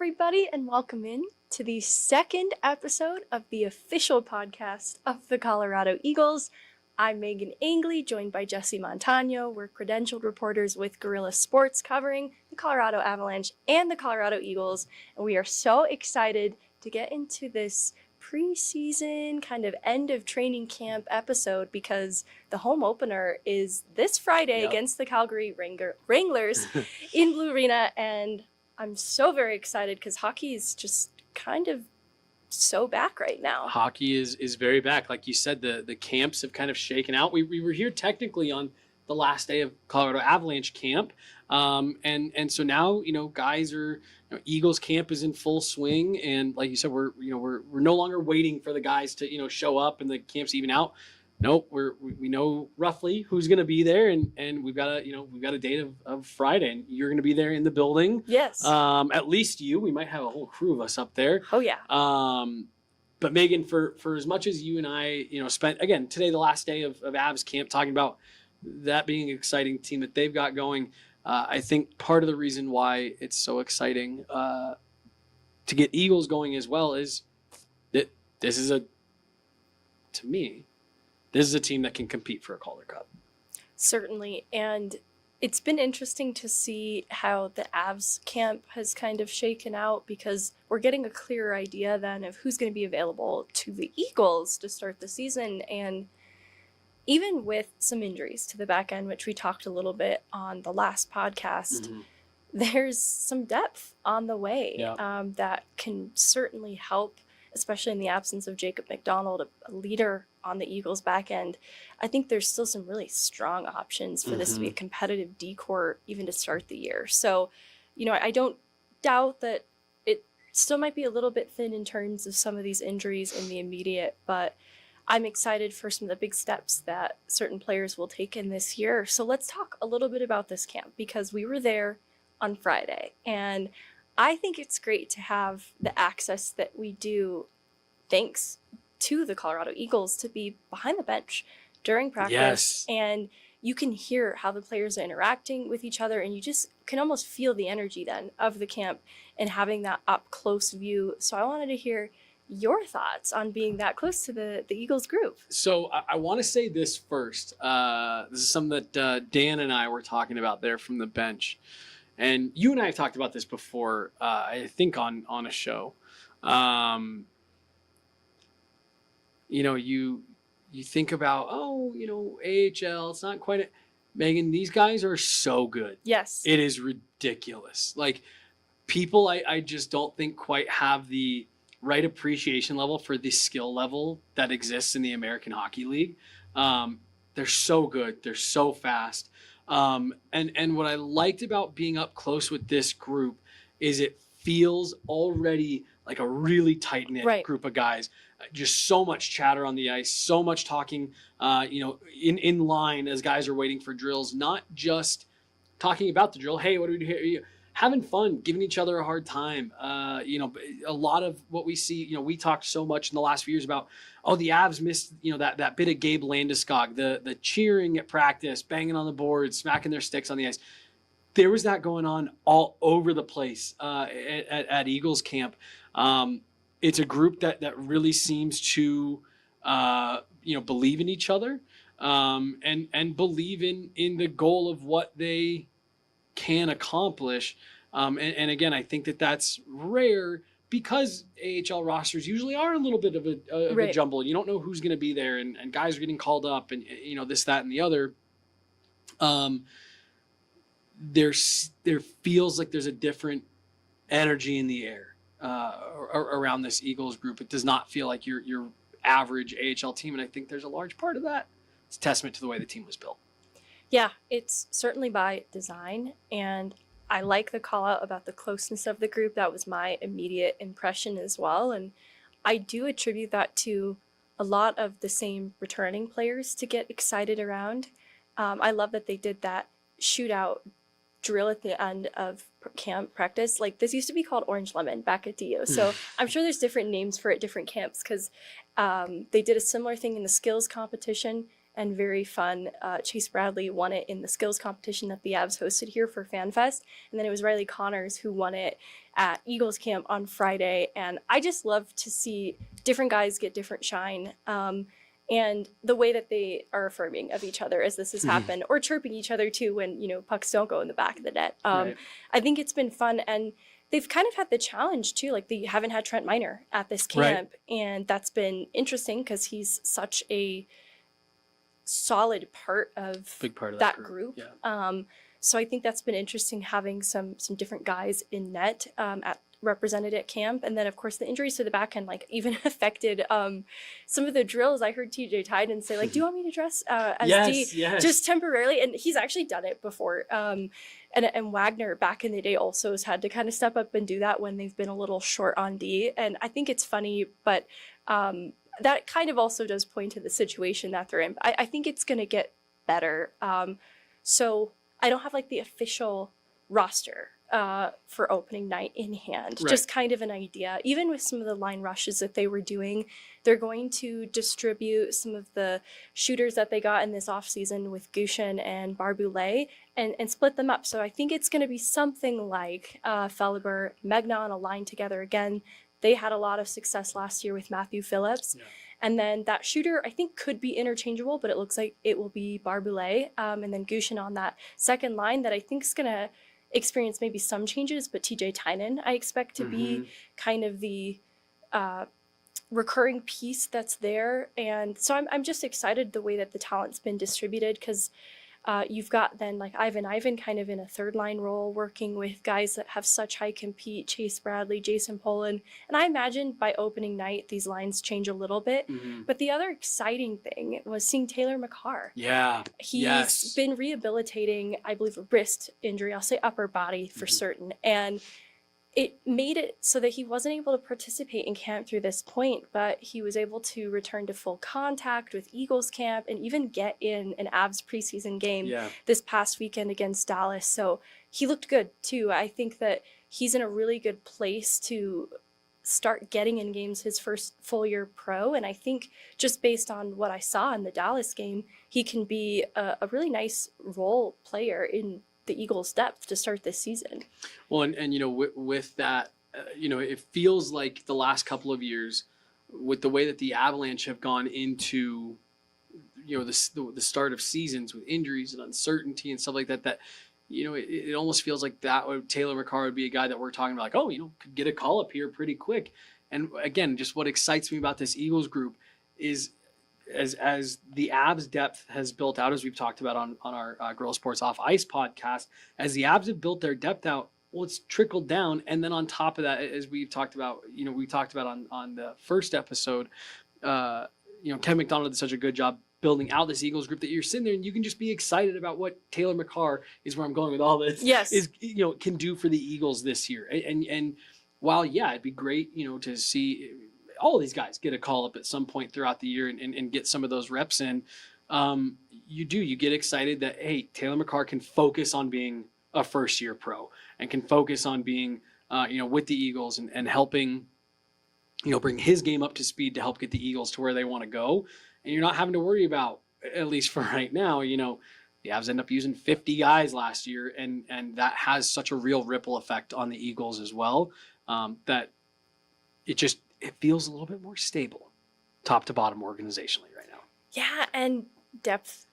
everybody, and welcome in to the second episode of the official podcast of the Colorado Eagles. I'm Meghan Angley, joined by Jesse Montano. We're credentialed reporters with Guerilla Sports covering the Colorado Avalanche and the Colorado Eagles, and we are so excited to get into this preseason kind of end of training camp episode because the home opener is this Friday against the Calgary Wranglers in Blue Arena, and I'm so very excited because hockey is just kind of so back right now. Hockey is very back. Like you said, the camps have kind of shaken out. We were here technically on the last day of Colorado Avalanche camp. And so now, guys are, Eagles camp is in full swing. And like you said, we're no longer waiting for the guys to, show up and the camp's even out. Nope, we know roughly who's going to be there, and we've got a date of Friday, and you're going to be there in the building. Yes. At least you. We might have a whole crew of us up there. Oh yeah. But Meghan, for as much as you and I, spent again today the last day of Avs camp talking about that being an exciting team that they've got going, I think part of the reason why it's so exciting to get Eagles going as well is that this is a team that can compete for a Calder Cup. Certainly. And it's been interesting to see how the Avs camp has kind of shaken out because we're getting a clearer idea then of who's going to be available to the Eagles to start the season. And even with some injuries to the back end, which we talked a little bit on the last podcast, there's some depth on the way that can certainly help, especially in the absence of Jacob McDonald, a leader on the Eagles back end. I think there's still some really strong options for this to be a competitive D-corps even to start the year. So, I don't doubt that it still might be a little bit thin in terms of some of these injuries in the immediate, but I'm excited for some of the big steps that certain players will take in this year. So let's talk a little bit about this camp because we were there on Friday, and I think it's great to have the access that we do thanks to the Colorado Eagles to be behind the bench during practice. And you can hear how the players are interacting with each other, and you just can almost feel the energy then of the camp and having that up close view. So I wanted to hear your thoughts on being that close to the Eagles group. So I want to say this first. This is something that Dan and I were talking about there from the bench. And you and I have talked about this before, I think on a show. You think about, AHL, it's not quite Meghan, these guys are so good. Yes. It is ridiculous. Like, people I just don't think quite have the right appreciation level for the skill level that exists in the American Hockey League. They're so good. They're so fast. And what I liked about being up close with this group is it feels already like a really tight-knit group of guys. Just so much chatter on the ice, so much talking, in line as guys are waiting for drills, not just talking about the drill. Hey, what do we do here? Having fun, giving each other a hard time. A lot of what we see, we talked so much in the last few years about, the Avs missed, that bit of Gabe Landeskog, the cheering at practice, banging on the board, smacking their sticks on the ice. There was that going on all over the place at Eagles camp. It's a group that really seems to, believe in each other and believe in the goal of what they can accomplish. And again, I think that's rare because AHL rosters usually are a little bit of a jumble. You don't know who's going to be there, and guys are getting called up, and this, that, and the other. There feels like there's a different energy in the air around this Eagles group. It does not feel like your average AHL team, and I think there's a large part of that. It's a testament to the way the team was built. Yeah, it's certainly by design, and I like the call out about the closeness of the group. That was my immediate impression as well, and I do attribute that to a lot of the same returning players to get excited around. I love that they did that shootout drill at the end of camp practice. Like, this used to be called Orange Lemon back at DO, so I'm sure there's different names for it, different camps, because they did a similar thing in the skills competition. and very fun. Chase Bradley won it in the skills competition that the Avs hosted here for FanFest. And then it was Riley Connors who won it at Eagles camp on Friday. And I just love to see different guys get different shine. And the way that they are affirming of each other as this has happened, or chirping each other too when, pucks don't go in the back of the net. Right. I think it's been fun. And they've kind of had the challenge too. Like, they haven't had Trent Miner at this camp. Right. And that's been interesting because he's such a solid part of, big part of that group. Yeah. So I think that's been interesting, having some different guys in net represented at camp. And then of course the injuries to the back end even affected some of the drills. I heard TJ Tyden say do you want me to dress as D just temporarily? And he's actually done it before. And Wagner back in the day also has had to kind of step up and do that when they've been a little short on D. And I think it's funny, but that kind of also does point to the situation that they're in. I think it's going to get better. So I don't have the official roster for opening night in hand, right. Just kind of an idea. Even with some of the line rushes that they were doing, they're going to distribute some of the shooters that they got in this offseason with Gushin and Barboulay and split them up. So I think it's going to be something like Felhaber, Meghan aligned together again. They had a lot of success last year with Matthew Phillips. Yeah. And then that shooter, I think, could be interchangeable, but it looks like it will be Barboulay. And then Gushin on that second line that I think is going to experience maybe some changes, but TJ Tynan, I expect to be kind of the recurring piece that's there. And so I'm just excited the way that the talent's been distributed, because you've got then Ivan kind of in a third line role, working with guys that have such high compete, Chase Bradley, Jason Poland. And I imagine by opening night, these lines change a little bit. But the other exciting thing was seeing Taylor McCarr. Yeah. He's been rehabilitating, I believe, a wrist injury. I'll say upper body for certain. And it made it so that he wasn't able to participate in camp through this point, but he was able to return to full contact with Eagles camp and even get in an Avs preseason game this past weekend against Dallas. So he looked good too. I think that he's in a really good place to start getting in games his first full year pro. And I think just based on what I saw in the Dallas game, he can be a really nice role player in the Eagles' depth to start this season. Well, and with that, it feels like the last couple of years, with the way that the Avalanche have gone into, the start of seasons with injuries and uncertainty and stuff like that, it almost feels like Taylor McCarr would be a guy that we're talking about, could get a call up here pretty quick. And again, just what excites me about this Eagles group is, as the Avs depth has built out, as we've talked about on our Guerilla Sports Off Ice podcast, as the Avs have built their depth out, well, it's trickled down. And then on top of that, as we've talked about, we talked about on the first episode, Ken McDonald did such a good job building out this Eagles group that you're sitting there and you can just be excited about what Taylor McCarr, is where I'm going with all this, can do for the Eagles this year. And while, it'd be great, to see all of these guys get a call up at some point throughout the year and get some of those reps in. You get excited that, hey, Taylor McCarr can focus on being a first year pro and can focus on being, with the Eagles and helping, bring his game up to speed to help get the Eagles to where they want to go. And you're not having to worry about, at least for right now, the Avs end up using 50 guys last year, and that has such a real ripple effect on the Eagles as well, that it feels a little bit more stable, top to bottom organizationally right now. Yeah, and depth,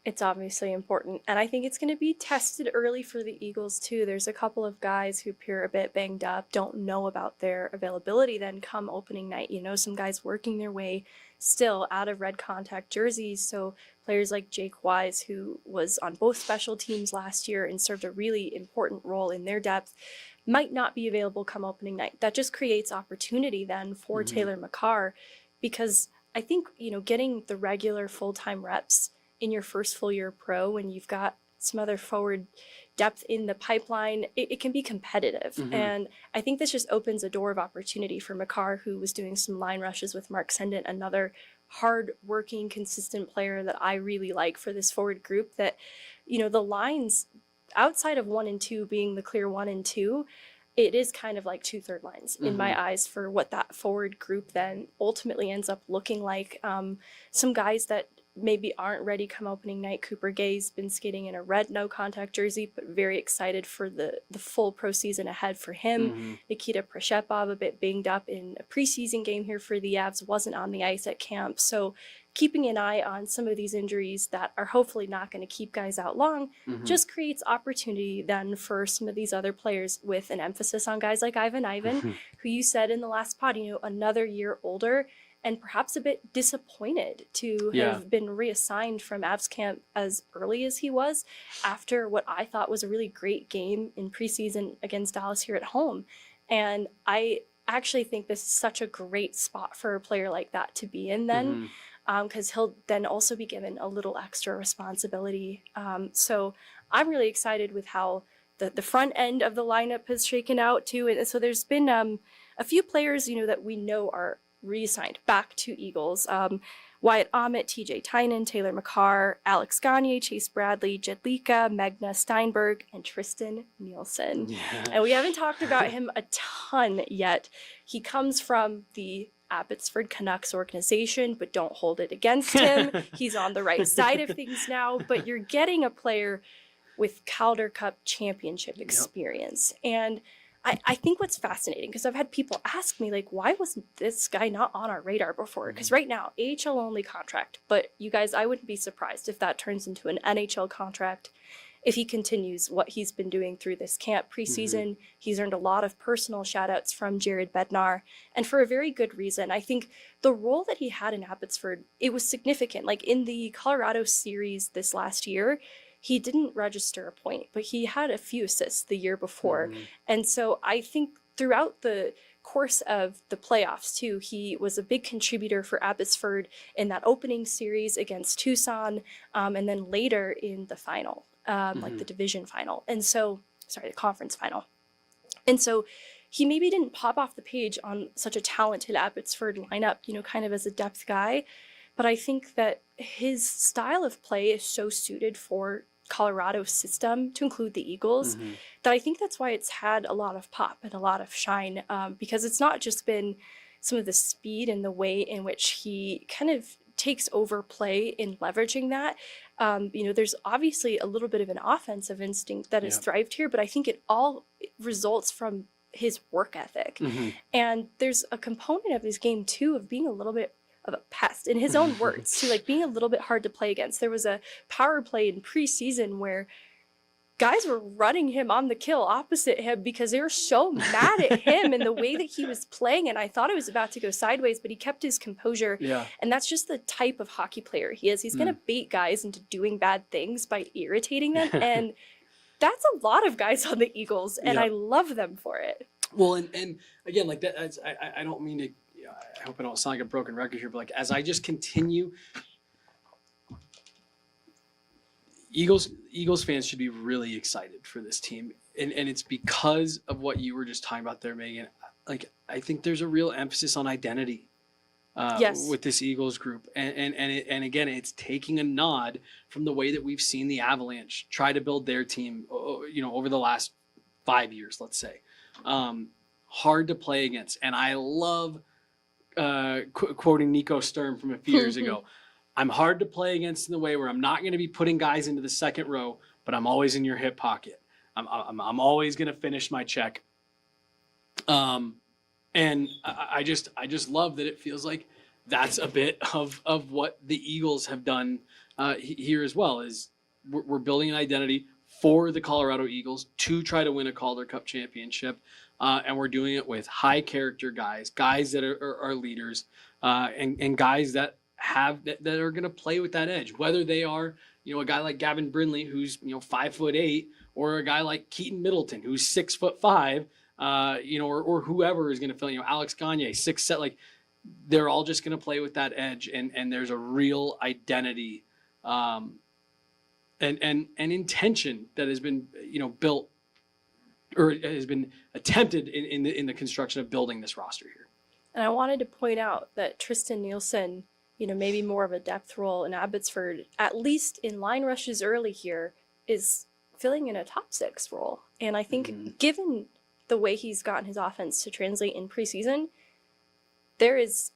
it's obviously important. And I think it's going to be tested early for the Eagles too. There's a couple of guys who appear a bit banged up, don't know about their availability then come opening night. Some guys working their way still out of red contact jerseys. So players like Jake Wise, who was on both special teams last year and served a really important role in their depth, might not be available come opening night. That just creates opportunity then for Taylor McCarr, because I think, getting the regular full-time reps in your first full year pro when you've got some other forward depth in the pipeline, it can be competitive. And I think this just opens a door of opportunity for McCarr, who was doing some line rushes with Mark Sendent, another hard-working, consistent player that I really like for this forward group, that, the lines outside of 1 and 2 being the clear 1 and 2, it is kind of like 2 third lines in my eyes for what that forward group then ultimately ends up looking like. Some guys that maybe aren't ready come opening night. Cooper Gay's been skating in a red no-contact jersey, but very excited for the full pro season ahead for him. Nikita Prashepov, a bit banged up in a preseason game here for the Avs, wasn't on the ice at camp. So keeping an eye on some of these injuries that are hopefully not going to keep guys out long just creates opportunity then for some of these other players, with an emphasis on guys like Ivan, who you said in the last pod, another year older and perhaps a bit disappointed to have been reassigned from Avs camp as early as he was after what I thought was a really great game in preseason against Dallas here at home. And I actually think this is such a great spot for a player like that to be in then, because he'll then also be given a little extra responsibility. So I'm really excited with how the front end of the lineup has shaken out too. And so there's been a few players, that we know are reassigned back to Eagles. Wyatt Ahmet, TJ Tynan, Taylor McCarr, Alex Gagne, Chase Bradley, Jedlika, Megna Steinberg, and Tristan Nielsen. And we haven't talked about him a ton yet. He comes from the Abbotsford Canucks organization, but don't hold it against him. He's on the right side of things now, but you're getting a player with Calder Cup championship experience. And I think what's fascinating, because I've had people ask me, like, why wasn't this guy not on our radar before? Because right now, AHL only contract, but you guys, I wouldn't be surprised if that turns into an NHL contract if he continues what he's been doing through this camp preseason. He's earned a lot of personal shout outs from Jared Bednar, and for a very good reason. I think the role that he had in Abbotsford, it was significant. Like in the Colorado series this last year, he didn't register a point, but he had a few assists the year before. And so I think throughout the course of the playoffs too, he was a big contributor for Abbotsford in that opening series against Tucson, and then later in the final, like the division final. And so, the conference final. And so he maybe didn't pop off the page on such a talented Abbotsford lineup, kind of as a depth guy. But I think that his style of play is so suited for Colorado's system, to include the Eagles, that I think that's why it's had a lot of pop and a lot of shine, because it's not just been some of the speed and the way in which he kind of takes over play in leveraging that. There's obviously a little bit of an offensive instinct that has thrived here, but I think it all results from his work ethic. And there's a component of his game too of being a little bit of a pest, in his own words, to like being a little bit hard to play against. There was a power play in preseason where guys were running him on the kill opposite him because they were so mad at him and the way that he was playing. And I thought it was about to go sideways, but he kept his composure. And that's just the type of hockey player he is. He's going to bait guys into doing bad things by irritating them. And that's a lot of guys on the Eagles, and I love them for it. Well, and again, like that, I don't mean to, I hope I don't sound like a broken record here, but like as I just continue, Eagles fans should be really excited for this team, and it's because of what you were just talking about there, Megan. Like I think there's a real emphasis on identity with this Eagles group, and again, it's taking a nod from the way that we've seen the Avalanche try to build their team, over the last 5 years, let's say. Hard to play against, and I love quoting Nico Sturm from a few years ago. I'm hard to play against in the way where I'm not going to be putting guys into the second row, but I'm always in your hip pocket. I'm always going to finish my check. And I just love that it feels like that's a bit of what the Eagles have done here as well. Is we're building an identity for the Colorado Eagles to try to win a Calder Cup championship. And we're doing it with high character guys that are leaders, and guys that are going to play with that edge, whether they are, a guy like Gavin Brindley, who's, 5'8", or a guy like Keaton Middleton, who's 6'5", or whoever is going to fill, Alex Gagne, 6'7", like they're all just going to play with that edge. And there's a real identity, and intention that has been, built, or has been attempted in the construction of building this roster here. And I wanted to point out that Tristan Nielsen, maybe more of a depth role in Abbotsford, at least in line rushes early here, is filling in a top six role. And I think given the way he's gotten his offense to translate in preseason, there is,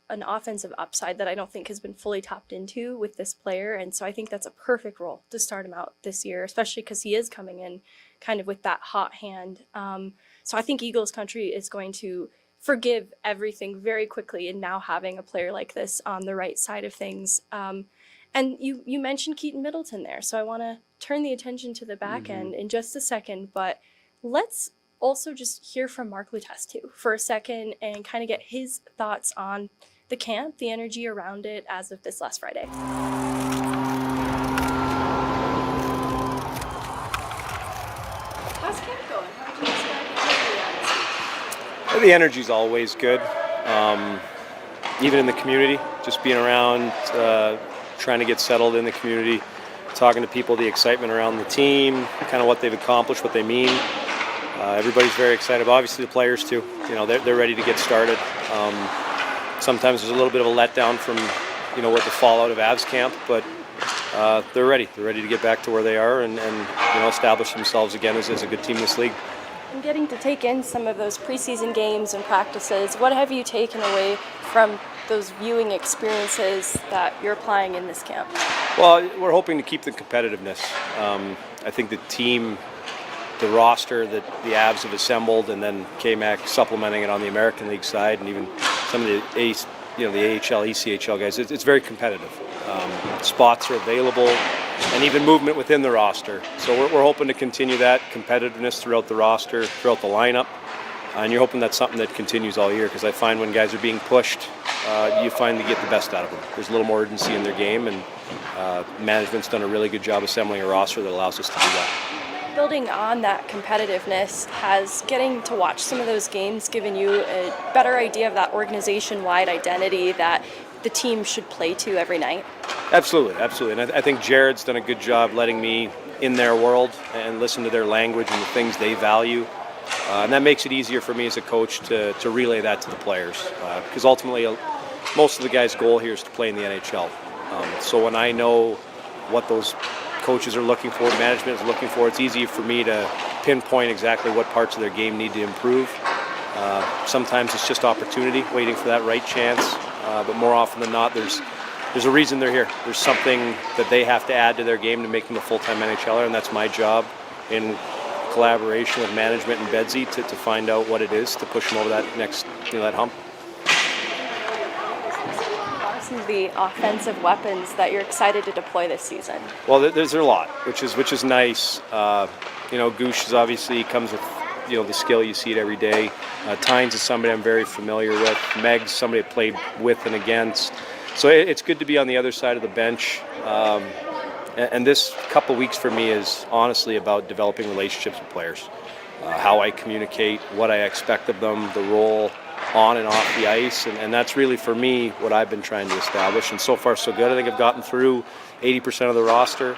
an offensive upside that I don't think has been fully tapped into with this player. And so I think that's a perfect role to start him out this year, especially because he is coming in kind of with that hot hand. So I think Eagles country is going to forgive everything very quickly in now having a player like this on the right side of things. And you mentioned Keaton Middleton there, so I want to turn the attention to the back end in just a second, but let's also just hear from Mark Letestu for a second and kind of get his thoughts on the camp, the energy around it as of this last Friday. How's camp going? How would you describe the energy? The energy's always good, even in the community, just being around, trying to get settled in the community, talking to people, the excitement around the team, kind of what they've accomplished, what they mean. Everybody's very excited. Obviously, the players too. You know, they're ready to get started. Sometimes there's a little bit of a letdown from, with the fallout of Avs camp, but they're ready. They're ready to get back to where they are and establish themselves again as a good team in this league. And getting to take in some of those preseason games and practices, what have you taken away from those viewing experiences that you're applying in this camp? Well, we're hoping to keep the competitiveness. I think the team, the roster that the Avs have assembled, and then KMAC supplementing it on the American League side, and even some of the AHL, ECHL guys, it's very competitive. Spots are available, and even movement within the roster. So we're hoping to continue that competitiveness throughout the roster, throughout the lineup. And you're hoping that's something that continues all year, because I find when guys are being pushed, you finally get the best out of them. There's a little more urgency in their game, and management's done a really good job assembling a roster that allows us to do that. Building on that competitiveness, has getting to watch some of those games given you a better idea of that organization-wide identity that the team should play to every night? Absolutely. And I think Jared's done a good job letting me in their world and listen to their language and the things they value. And that makes it easier for me as a coach to relay that to the players. Because ultimately, most of the guys' goal here is to play in the NHL. So when I know what those coaches are looking for, management is looking for, it's easy for me to pinpoint exactly what parts of their game need to improve. Sometimes it's just opportunity, waiting for that right chance. But more often than not, there's a reason they're here. There's something that they have to add to their game to make them a full-time NHLer, and that's my job in collaboration with management and Bedsy to find out what it is to push them over that next, that hump. What are some of the offensive weapons that you're excited to deploy this season? Well, there's a lot, which is nice. Goosh is obviously comes with the skill. You see it every day. Tynes is somebody I'm very familiar with. Meg's somebody I played with and against. So it's good to be on the other side of the bench. And this couple weeks for me is honestly about developing relationships with players. How I communicate, what I expect of them, the role on and off the ice. And that's really, for me, what I've been trying to establish. And so far, so good. I think I've gotten through 80% of the roster.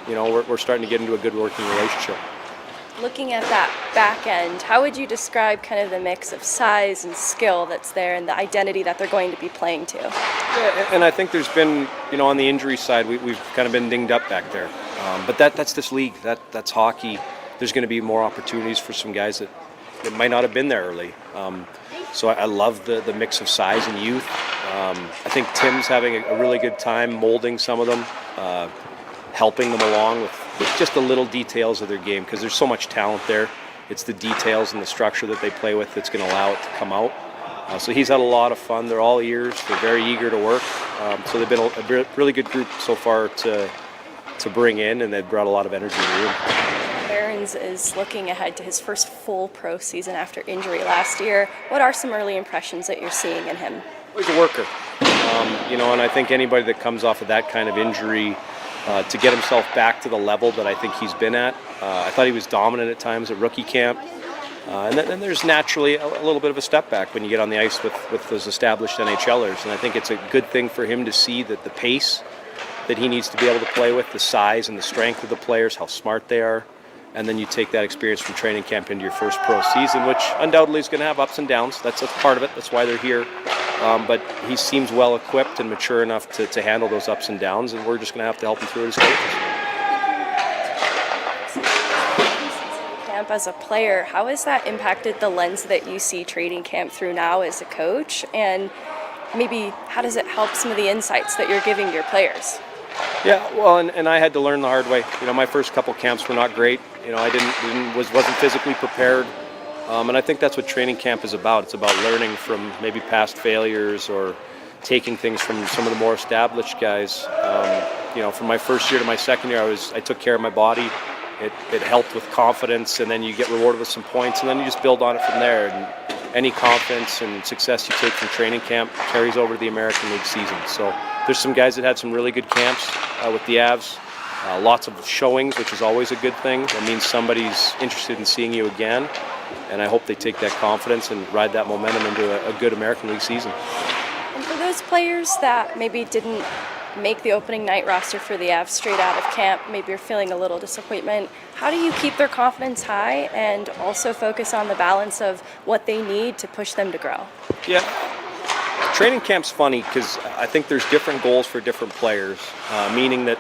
We're starting to get into a good working relationship. Looking at that back end, how would you describe kind of the mix of size and skill that's there and the identity that they're going to be playing to? Yeah, and I think there's been, on the injury side, we've kind of been dinged up back there. But that's this league. That's hockey. There's going to be more opportunities for some guys that might not have been there early. So I love the mix of size and youth. I think Tim's having a really good time molding some of them, helping them along with just the little details of their game, because there's so much talent there. It's the details and the structure that they play with that's going to allow it to come out. So he's had a lot of fun. They're all ears. They're very eager to work. So they've been a really good group so far to bring in, and they've brought a lot of energy in the room. Barons is looking ahead to his first full pro season after injury last year. What are some early impressions that you're seeing in him? He's a worker. And I think anybody that comes off of that kind of injury, to get himself back to the level that I think he's been at. I thought he was dominant at times at rookie camp. And then there's naturally a little bit of a step back when you get on the ice with those established NHLers. And I think it's a good thing for him to see that the pace that he needs to be able to play with, the size and the strength of the players, how smart they are. And then you take that experience from training camp into your first pro season, which undoubtedly is going to have ups and downs. That's part of it. That's why they're here. But he seems well equipped and mature enough to handle those ups and downs, and we're just going to have to help him through it as coaches. Camp as a player, how has that impacted the lens that you see training camp through now as a coach? And maybe how does it help some of the insights that you're giving your players? Yeah, well, and I had to learn the hard way. My first couple camps were not great. I wasn't physically prepared, and I think that's what training camp is about. It's about learning from maybe past failures or taking things from some of the more established guys. From my first year to my second year, I took care of my body. It helped with confidence, and then you get rewarded with some points, and then you just build on it from there. And any confidence and success you take from training camp carries over to the American League season. So there's some guys that had some really good camps with the Avs. Lots of showings, which is always a good thing. That means somebody's interested in seeing you again, and I hope they take that confidence and ride that momentum into a good American League season. And for those players that maybe didn't make the opening night roster for the Avs straight out of camp, maybe you're feeling a little disappointment, how do you keep their confidence high and also focus on the balance of what they need to push them to grow? Yeah, training camp's funny because I think there's different goals for different players, meaning that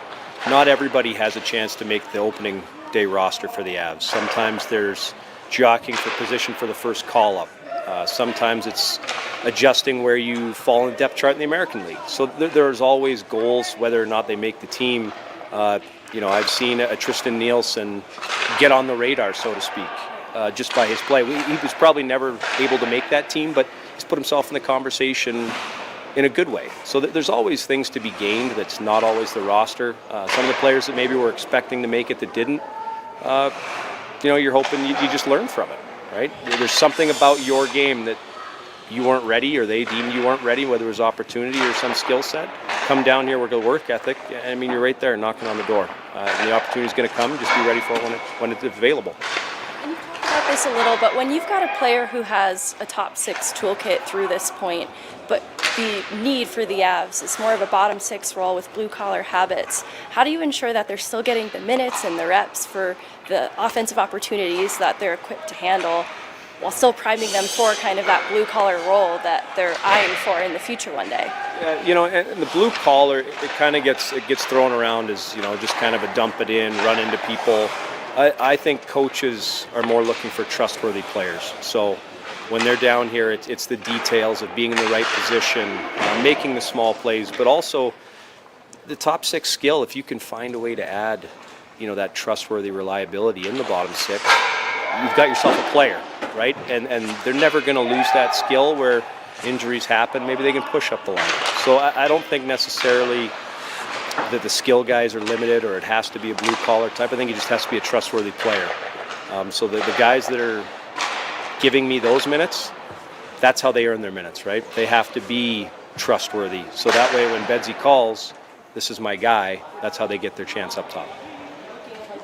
not everybody has a chance to make the opening day roster for the Avs. Sometimes there's jockeying for position for the first call-up. Sometimes it's adjusting where you fall in the depth chart in the American League. So there's always goals, whether or not they make the team. I've seen a Tristan Nielsen get on the radar, so to speak, just by his play. He was probably never able to make that team, but he's put himself in the conversation in a good way. So there's always things to be gained that's not always the roster. Some of the players that maybe were expecting to make it that didn't, you're hoping you just learn from it, right? There's something about your game that you weren't ready or they deemed you weren't ready, whether it was opportunity or some skill set. Come down here, work a work ethic. You're right there knocking on the door. And the opportunity is going to come. Just be ready for it when it's available. And you've talked about this a little, but when you've got a player who has a top six toolkit through this point, but the need for the Avs is more of a bottom six role with blue collar habits, how do you ensure that they're still getting the minutes and the reps for the offensive opportunities that they're equipped to handle, while still priming them for kind of that blue collar role that they're eyeing for in the future one day? And the blue collar, it gets thrown around as just kind of a dump it in, run into people. I think coaches are more looking for trustworthy players. So when they're down here, it's the details of being in the right position, making the small plays, but also the top six skill. If you can find a way to add, that trustworthy reliability in the bottom six, you've got yourself a player, right? And they're never going to lose that skill where injuries happen. Maybe they can push up the line. So I don't think necessarily that the skill guys are limited or it has to be a blue-collar type. I think it just has to be a trustworthy player. So the guys that are giving me those minutes, that's how they earn their minutes, right? They have to be trustworthy. So that way when Bedsy calls, this is my guy, that's how they get their chance up top.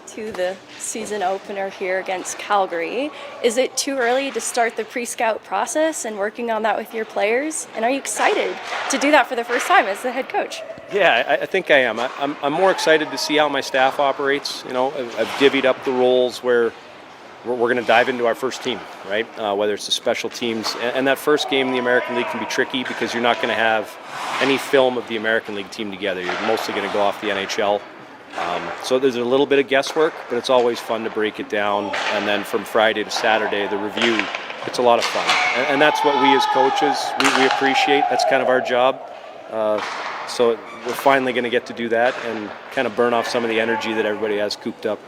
To the season opener here against Calgary. Is it too early to start the pre-scout process and working on that with your players? And are you excited to do that for the first time as the head coach? Yeah, I think I am. I'm more excited to see how my staff operates. I've divvied up the roles where we're going to dive into our first team, right? Whether it's the special teams. And that first game in the American League can be tricky because you're not going to have any film of the American League team together. You're mostly going to go off the NHL. So there's a little bit of guesswork, but it's always fun to break it down. And then from Friday to Saturday, the review, it's a lot of fun. And that's what we as coaches, we appreciate. That's kind of our job. So we're finally going to get to do that and kind of burn off some of the energy that everybody has cooped up.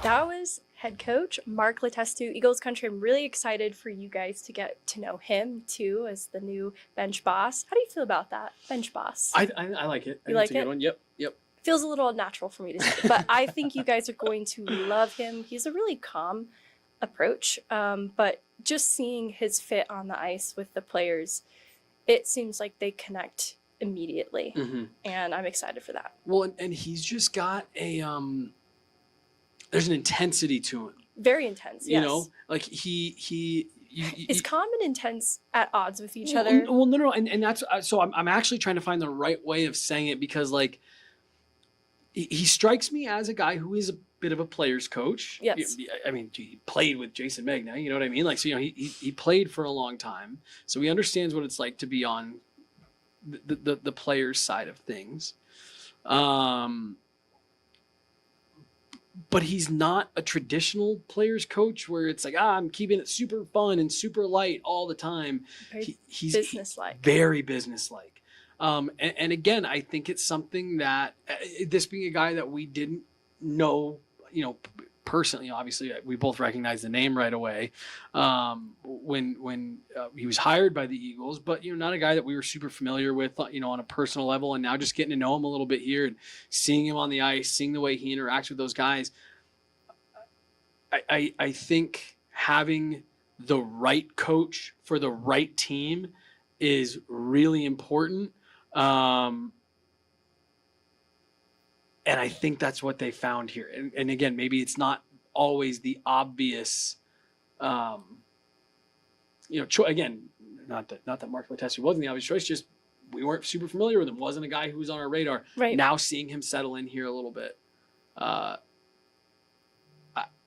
That was head coach Mark Letestu, Eagles Country. I'm really excited for you guys to get to know him too as the new bench boss. How do you feel about that, bench boss? I like it. You like it's a good it? one. Yep. Feels a little unnatural for me to say, but I think you guys are going to love him. He's a really calm approach, but just seeing his fit on the ice with the players, it seems like they connect immediately, and I'm excited for that. Well, and he's just got a there's an intensity to him. Very intense, yes. Like he is calm and intense at odds with each other? Well, no, and that's so I'm actually trying to find the right way of saying it because like he strikes me as a guy who is a bit of a player's coach. Yes. I mean, he played with Jason Meghan, you know what I mean? Like, so he played for a long time, so he understands what it's like to be on the player's side of things. but he's not a traditional players coach where it's like, I'm keeping it super fun and super light all the time. He's businesslike. Very businesslike. And again, I think it's something that this being a guy that we didn't know, personally, obviously we both recognize the name right away when he was hired by the Eagles, but not a guy that we were super familiar with, on a personal level. And now just getting to know him a little bit here and seeing him on the ice, seeing the way he interacts with those guys. I think having the right coach for the right team is really important. And I think that's what they found here. And again, maybe it's not always the obvious, again, not that Mark Letestu wasn't the obvious choice, just we weren't super familiar with him. Wasn't a guy who was on our radar. Right. Now seeing him settle in here a little bit,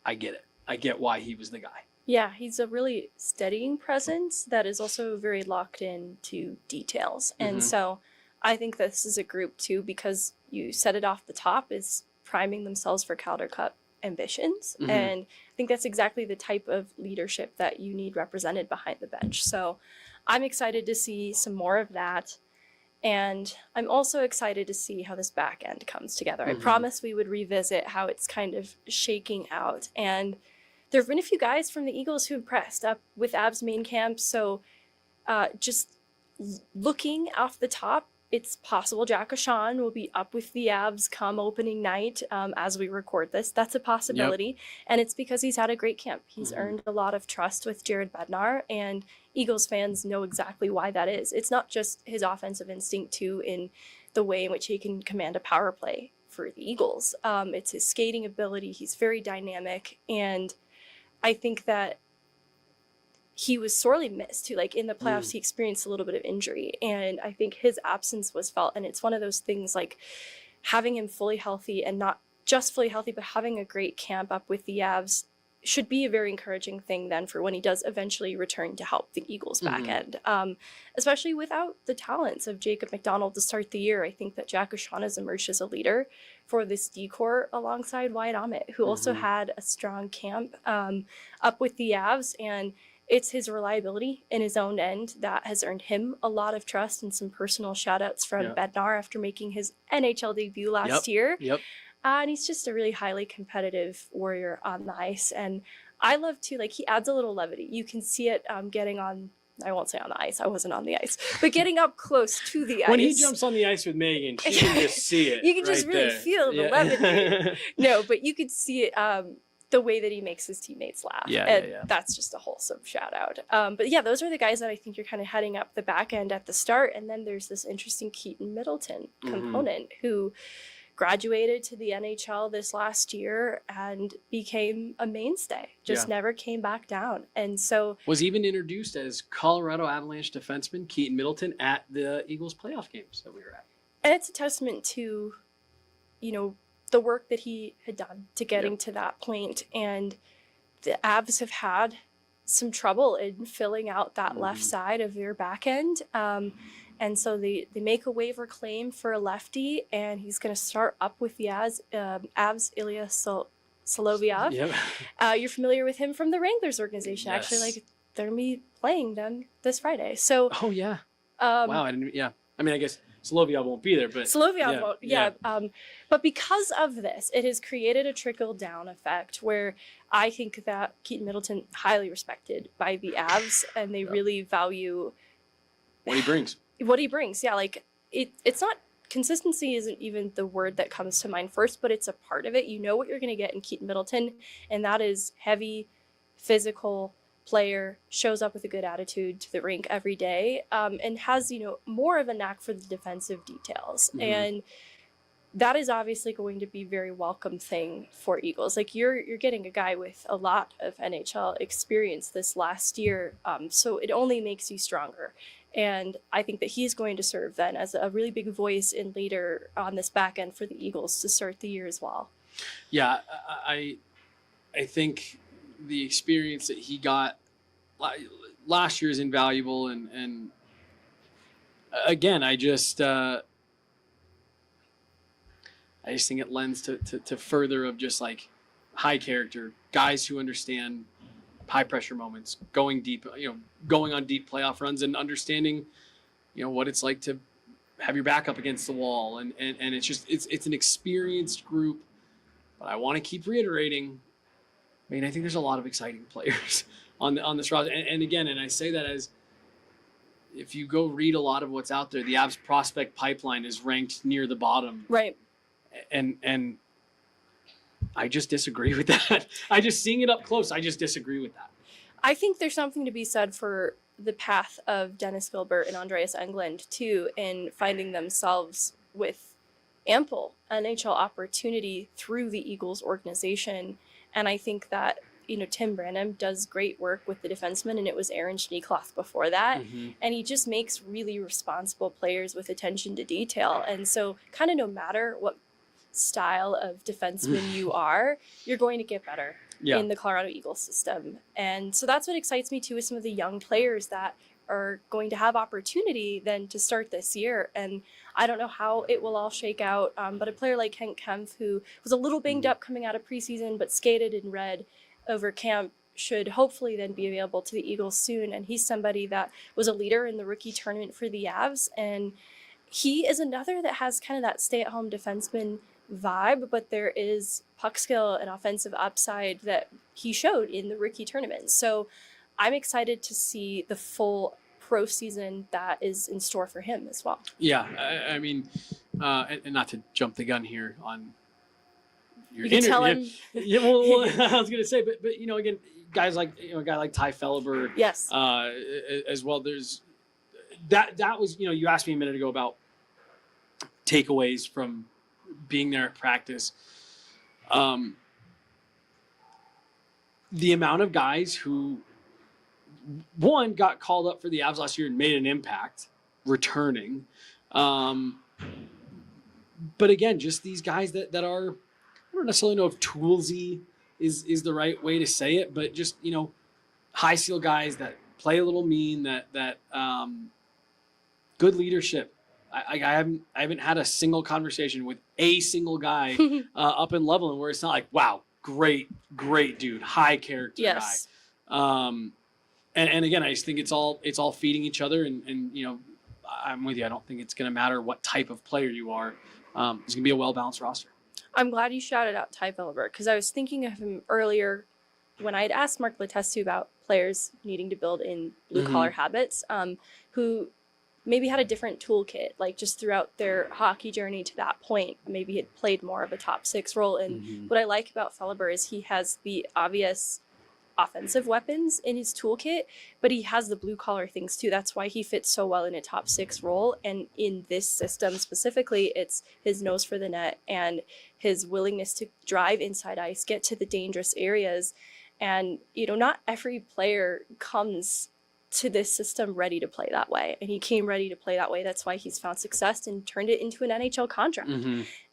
I get it. I get why he was the guy. Yeah, he's a really steadying presence that is also very locked into details. And so I think this is a group too, because you set it off the top, is priming themselves for Calder Cup ambitions. And I think that's exactly the type of leadership that you need represented behind the bench. So I'm excited to see some more of that. And I'm also excited to see how this back end comes together. I promised we would revisit how it's kind of shaking out. And there have been a few guys from the Eagles who impressed up with Avs main camp. So just looking off the top, it's possible Jack O'Shawn will be up with the Avs come opening night as we record this. That's a possibility. Yep. And it's because he's had a great camp. He's earned a lot of trust with Jared Bednar, and Eagles fans know exactly why that is. It's not just his offensive instinct, too, in the way in which he can command a power play for the Eagles. It's his skating ability. He's very dynamic. And I think that he was sorely missed too. Like in the playoffs, he experienced a little bit of injury, and I think his absence was felt. And it's one of those things, like having him fully healthy, and not just fully healthy, but having a great camp up with the Avs should be a very encouraging thing then for when he does eventually return to help the Eagles back end, especially without the talents of Jacob McDonald to start the year. I think that Jack O'Shawn has emerged as a leader for this D-core alongside Wyatt Ahmet, who also had a strong camp up with the Avs, and it's his reliability in his own end that has earned him a lot of trust, and some personal shout-outs from Bednar after making his NHL debut last year. And he's just a really highly competitive warrior on the ice. And I love, too, like, he adds a little levity. You can see it getting on, I won't say on the ice, I wasn't on the ice, but getting up close to the ice. When he jumps on the ice with Meghan, she can just see it. You can just right really there. feel the levity. No, but you could see it, the way that he makes his teammates laugh. That's just a wholesome shout out. But yeah, those are the guys that I think you're kind of heading up the back end at the start. And then there's this interesting Keaton Middleton component who graduated to the NHL this last year and became a mainstay, just never came back down. And so was even introduced as Colorado Avalanche defenseman Keaton Middleton at the Eagles playoff games that we were at. And it's a testament to, the work that he had done to getting to that point. And the Avs have had some trouble in filling out that left side of their back end. And so they make a waiver claim for a lefty, and he's going to start up with the Avs Ilya Solovyov. You're familiar with him from the Wranglers organization. Yes. Actually, like, they're going to be playing them this Friday. So, wow, I didn't. I mean, I guess Solovyov won't be there, but Solovyov won't. But because of this, it has created a trickle down effect where I think that Keaton Middleton highly respected by the Avs, and they really value what he brings. Like it's not, consistency isn't even the word that comes to mind first, but it's a part of it. You know what you're going to get in Keaton Middleton, and that is heavy, physical player, shows up with a good attitude to the rink every day, and has, more of a knack for the defensive details. And that is obviously going to be a very welcome thing for Eagles. Like you're getting a guy with a lot of NHL experience this last year, so it only makes you stronger. And I think that he's going to serve then as a really big voice and leader on this back end for the Eagles to start the year as well. Yeah, I think the experience that he got last year is invaluable. And again, I just think it lends to further of just like high character, guys who understand high pressure moments, going deep, going on deep playoff runs and understanding, what it's like to have your back up against the wall. And it's just, it's an experienced group, but I want to keep reiterating, I think there's a lot of exciting players on this roster. And again, and I say that as, if you go read a lot of what's out there, the Avs prospect pipeline is ranked near the bottom. Right. And I just disagree with that. Seeing it up close, I just disagree with that. I think there's something to be said for the path of Dennis Gilbert and Andreas Englund too, in finding themselves with ample NHL opportunity through the Eagles organization. And I think that, Tim Branham does great work with the defensemen, and it was Aaron Schneekloth before that. Mm-hmm. And he just makes really responsible players with attention to detail. And so kind of no matter what style of defenseman you are, you're going to get better in the Colorado Eagles system. And so that's what excites me too, with some of the young players that are going to have opportunity then to start this year. And I don't know how it will all shake out, but a player like Henk Kempf, who was a little banged up coming out of preseason but skated in red over camp, should hopefully then be available to the Eagles soon. And he's somebody that was a leader in the rookie tournament for the Avs, and he is another that has kind of that stay-at-home defenseman vibe, but there is puck skill and offensive upside that he showed in the rookie tournament. So I'm excited to see the full pro season that is in store for him as well. Yeah, and not to jump the gun here on your you can tell him. Yeah, well, I was gonna say, but again, guys like a guy like Tye Felhaber, yes, as well. There's that was you asked me a minute ago about takeaways from being there at practice. The amount of guys who got called up for the Avs last year and made an impact returning. But again, just these guys that are, I don't necessarily know if toolsy is the right way to say it, but just, high seal guys that play a little mean, that good leadership. I haven't had a single conversation with a single guy up in Loveland where it's not like, wow, great dude, high character yes. guy. And again, I just think it's all feeding each other, and I'm with you. I don't think it's going to matter what type of player you are. It's going to be a well-balanced roster. I'm glad you shouted out Tye Felhaber, because I was thinking of him earlier when I had asked Mark Letestu about players needing to build in blue-collar habits, who maybe had a different toolkit, like just throughout their hockey journey to that point, maybe had played more of a top six role. And what I like about Felhaber is he has the obvious offensive weapons in his toolkit, but he has the blue collar things too. That's why he fits so well in a top six role. And in this system specifically, it's his nose for the net and his willingness to drive inside ice, get to the dangerous areas. And, not every player comes to this system ready to play that way. And he came ready to play that way. That's why he's found success and turned it into an NHL contract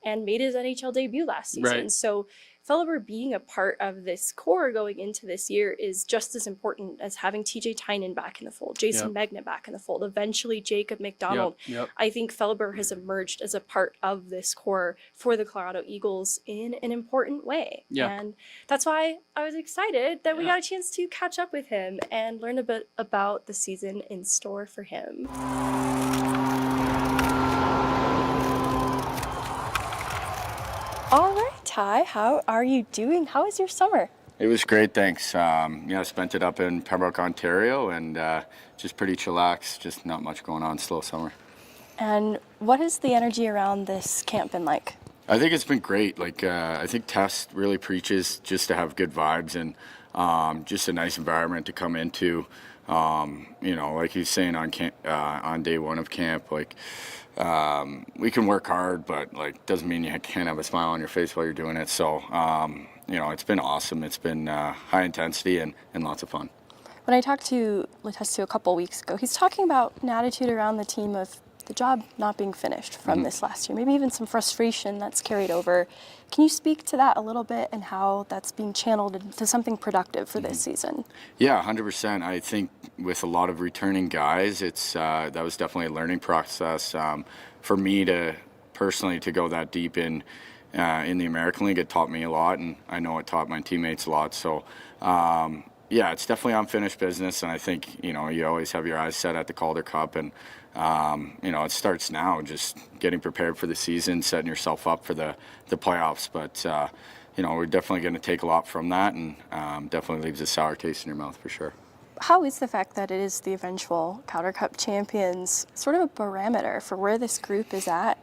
and made his NHL debut last season. Right. So Felhaber being a part of this core going into this year is just as important as having TJ Tynan back in the fold, Jason Megna back in the fold, eventually Jacob McDonald. I think Felhaber has emerged as a part of this core for the Colorado Eagles in an important way. And that's why I was excited that we got a chance to catch up with him and learn a bit about the season in store for him. All right, Tye, how are you doing? How was your summer? It was great, thanks. I spent it up in Pembroke, Ontario, and just pretty chillaxed, just not much going on, slow summer. And what has the energy around this camp been like? I think it's been great. I think Tess really preaches just to have good vibes and just a nice environment to come into. Like he's saying on day one of camp, we can work hard, but doesn't mean you can't have a smile on your face while you're doing it. So, it's been awesome. It's been high intensity and lots of fun. When I talked to Letestu a couple weeks ago, he's talking about an attitude around the team of the job not being finished from this last year, maybe even some frustration that's carried over. Can you speak to that a little bit and how that's being channeled into something productive for this season? Yeah, 100%. I think with a lot of returning guys, it's that was definitely a learning process for me to personally to go that deep in the American League. It taught me a lot, and I know it taught my teammates a lot. So, yeah, it's definitely unfinished business, and I think, you always have your eyes set at the Calder Cup, and, it starts now, just getting prepared for the season, setting yourself up for the playoffs. But, we're definitely going to take a lot from that, and definitely leaves a sour taste in your mouth for sure. How is the fact that it is the eventual Calder Cup champions sort of a barometer for where this group is at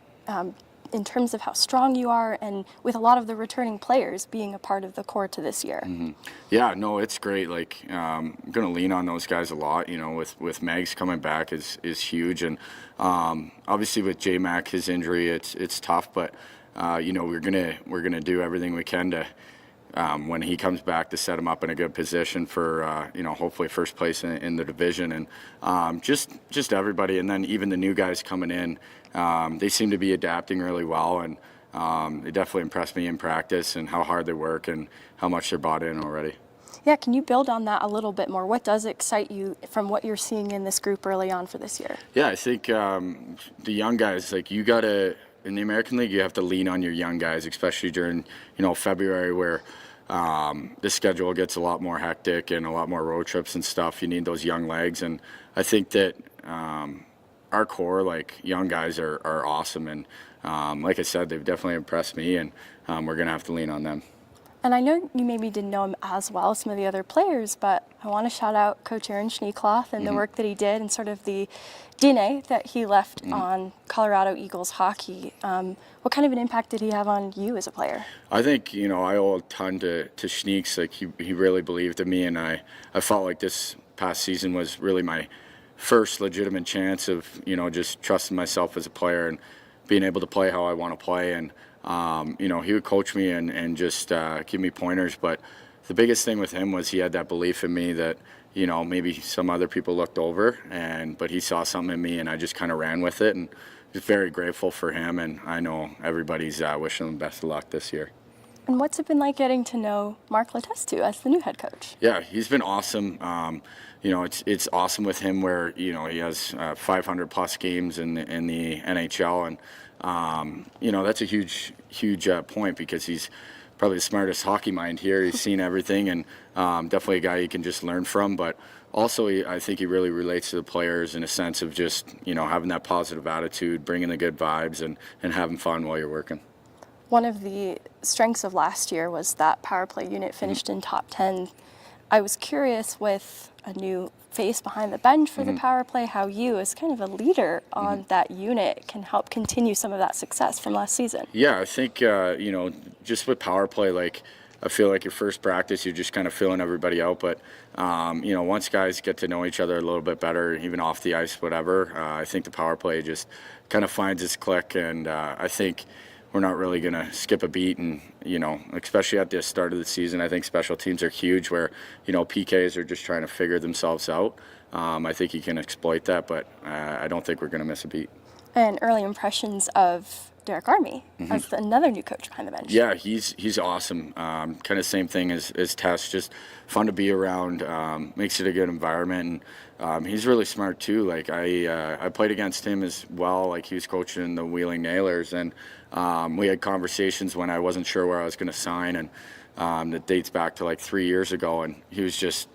in terms of how strong you are, and with a lot of the returning players being a part of the core to this year? Mm-hmm. Yeah, no, it's great. Like, I'm going to lean on those guys a lot. With Megs coming back is huge, and obviously with J-Mac, his injury, it's tough, but we're gonna do everything we can to. When he comes back, to set him up in a good position for hopefully first place in the division, and just everybody, and then even the new guys coming in, they seem to be adapting really well, and they definitely impressed me in practice and how hard they work and how much they're bought in already. Yeah, can you build on that a little bit more? What does excite you from what you're seeing in this group early on for this year? Yeah, I think the young guys, like, you gotta, in the American League, you have to lean on your young guys, especially during February, where the schedule gets a lot more hectic and a lot more road trips and stuff. You need those young legs, and I think that our core, like, young guys, are awesome, and like I said, they've definitely impressed me, and we're gonna have to lean on them. And I know you maybe didn't know him as well as some of the other players, but I want to shout out Coach Aaron Schneekloth and the work that he did and sort of the DNA that he left on Colorado Eagles hockey. What kind of an impact did he have on you as a player? I think, I owe a ton to Schneeks. Like, he really believed in me, and I felt like this past season was really my first legitimate chance of, just trusting myself as a player and being able to play how I want to play. And he would coach me and just give me pointers. But the biggest thing with him was he had that belief in me that, maybe some other people looked over, but he saw something in me, and I just kind of ran with it. And just very grateful for him. And I know everybody's wishing him best of luck this year. And what's it been like getting to know Mark Letestu as the new head coach? Yeah, he's been awesome. It's awesome with him where, he has 500 plus games in the NHL, and that's a huge point, because he's probably the smartest hockey mind here. He's seen everything, and definitely a guy you can just learn from. But also, I think he really relates to the players in a sense of just, having that positive attitude, bringing the good vibes, and having fun while you're working. One of the strengths of last year was that power play unit finished in top 10. I was curious, with a new face behind the bench for the power play, how you, as kind of a leader on that unit, can help continue some of that success from last season. Yeah, I think, just with power play, like, I feel like your first practice, you're just kind of filling everybody out. But, once guys get to know each other a little bit better, even off the ice, whatever, I think the power play just kind of finds its click. And I think we're not really going to skip a beat. And, especially at the start of the season, I think special teams are huge, where, PKs are just trying to figure themselves out. I think he can exploit that, but I don't think we're going to miss a beat. And early impressions of Derek Army as another new coach behind the bench. Yeah, he's awesome. Kind of same thing as Tess, just fun to be around, makes it a good environment. And he's really smart too. Like, I played against him as well. Like, he was coaching the Wheeling Nailers, and we had conversations when I wasn't sure where I was going to sign, and that dates back to like 3 years ago, and he was just,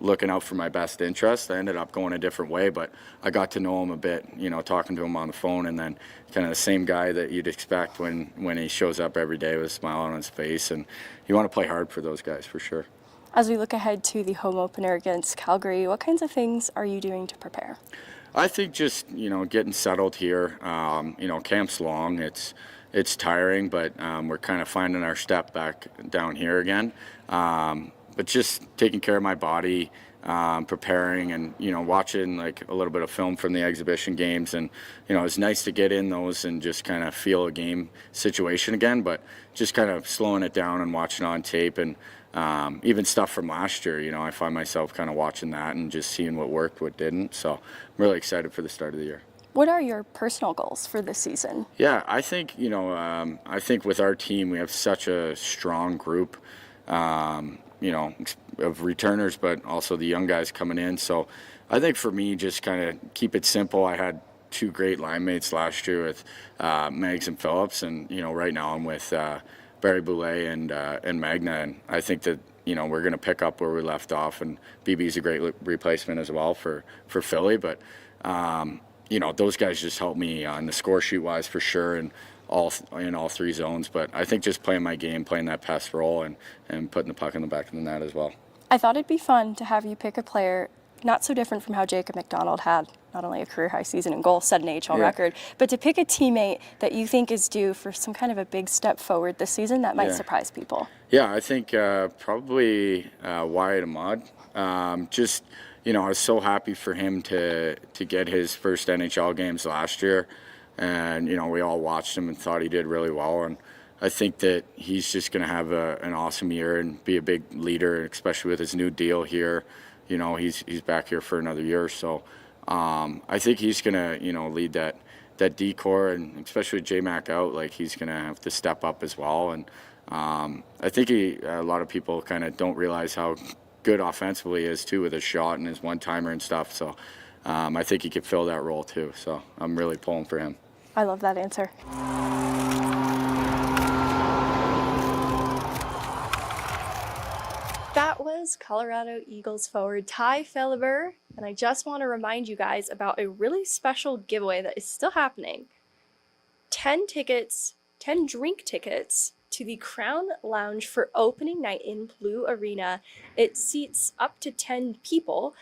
looking out for my best interest. I ended up going a different way, but I got to know him a bit, talking to him on the phone, and then kind of the same guy that you'd expect when he shows up every day with a smile on his face. And you want to play hard for those guys for sure. As we look ahead to the home opener against Calgary, what kinds of things are you doing to prepare? I think just, getting settled here. Camp's long. It's tiring, but we're kind of finding our step back down here again. But just taking care of my body, preparing, and, watching like a little bit of film from the exhibition games. And, it's nice to get in those and just kind of feel a game situation again, but just kind of slowing it down and watching on tape. And even stuff from last year, I find myself kind of watching that and just seeing what worked, what didn't. So I'm really excited for the start of the year. What are your personal goals for this season? Yeah, I think, I think with our team, we have such a strong group, of returners, but also the young guys coming in. So I think for me, just kind of keep it simple. I had two great line mates last year with Megs and Phillips, and right now I'm with Barry Boulay and Meghan, and I think that we're going to pick up where we left off, and BB's a great replacement as well for Philly, but those guys just help me on the score sheet wise for sure, and in all three zones. But I think just playing my game, playing that pass role, and putting the puck in the back of the net as well. I thought it'd be fun to have you pick a player not so different from how Jacob McDonald had not only a career-high season in goal, set an AHL record, but to pick a teammate that you think is due for some kind of a big step forward this season that might surprise people. Yeah, I think probably Wyatt Ahmad. I was so happy for him to get his first NHL games last year, and we all watched him and thought he did really well, and I think that he's just going to have an awesome year and be a big leader, especially with his new deal here. He's back here for another year, so I think he's going to lead that D-core, and especially with J-Mac out, like he's going to have to step up as well. And I think a lot of people kind of don't realize how good offensively he is too with his shot and his one-timer and stuff. So I think he could fill that role too. So I'm really pulling for him. I love that answer. That was Colorado Eagles forward Tye Felhaber, and I just want to remind you guys about a really special giveaway that is still happening. 10 drink tickets to the Crown Lounge for opening night in Blue Arena. It seats up to 10 people,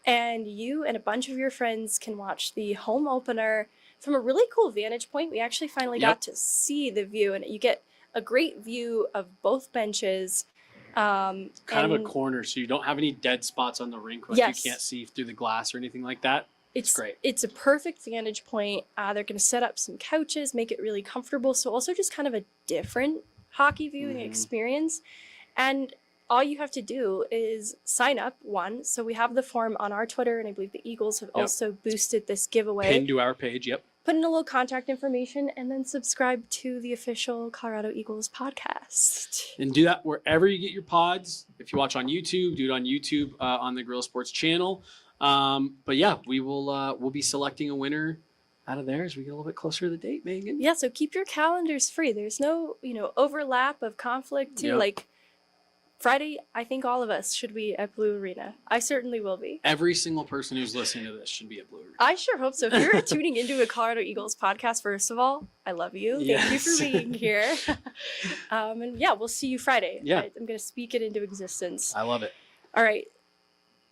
and you and a bunch of your friends can watch the home opener from a really cool vantage point. We actually finally got to see the view, and you get a great view of both benches. Kind of a corner, so you don't have any dead spots on the rink, like you can't see through the glass or anything like that. It's great. It's a perfect vantage point. They're going to set up some couches, make it really comfortable, so also just kind of a different hockey viewing experience. And all you have to do is sign up, so we have the form on our Twitter, and I believe the Eagles have also boosted this giveaway. Pinned to our page, Put in a little contact information, and then subscribe to the official Colorado Eagles podcast. And do that wherever you get your pods. If you watch on YouTube, do it on YouTube on the Guerilla Sports channel. But yeah, we'll be selecting a winner out of there as we get a little bit closer to the date, Megan. Yeah, so keep your calendars free. There's no overlap of conflict too. Like Friday, I think all of us should be at Blue Arena. I certainly will be. Every single person who's listening to this should be at Blue Arena. I sure hope so. If you're tuning into a Colorado Eagles podcast, first of all, I love you. Thank you for being here. And yeah, we'll see you Friday. Yeah. I'm going to speak it into existence. I love it. All right.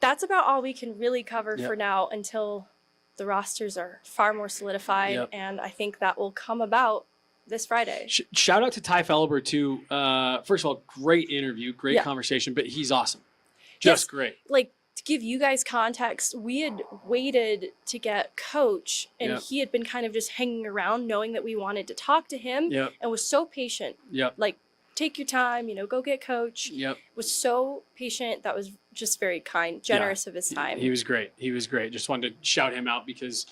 That's about all we can really cover for now until the rosters are far more solidified. And I think that will come about this Friday. Shout out to Tye Felhaber too. First of all, great interview, great conversation, but he's awesome. Just great. Like, to give you guys context, we had waited to get Coach, and he had been kind of just hanging around knowing that we wanted to talk to him and was so patient. Like, take your time, go get Coach. Was so patient. That was just very kind, generous of his time. He was great. Just wanted to shout him out because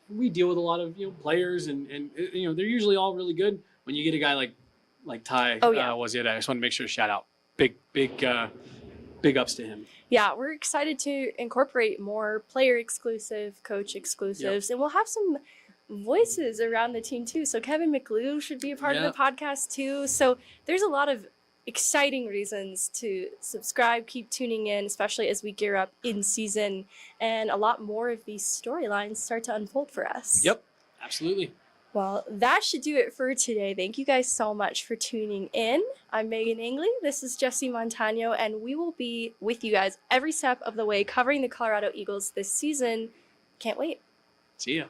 we deal with a lot of players, and they're usually all really good. When you get a guy like Tye was the other day, I just want to make sure to shout out big ups to him. Yeah, we're excited to incorporate more player exclusive, coach exclusives, and we'll have some voices around the team too. So Kevin McLeod should be a part of the podcast too. So there's a lot of exciting reasons to subscribe, keep tuning in, especially as we gear up in season and a lot more of these storylines start to unfold for us. Yep, absolutely. Well, that should do it for today. Thank you guys so much for tuning in. I'm Meghan Angley. This is Jesse Montano, and we will be with you guys every step of the way covering the Colorado Eagles this season. Can't wait. See ya.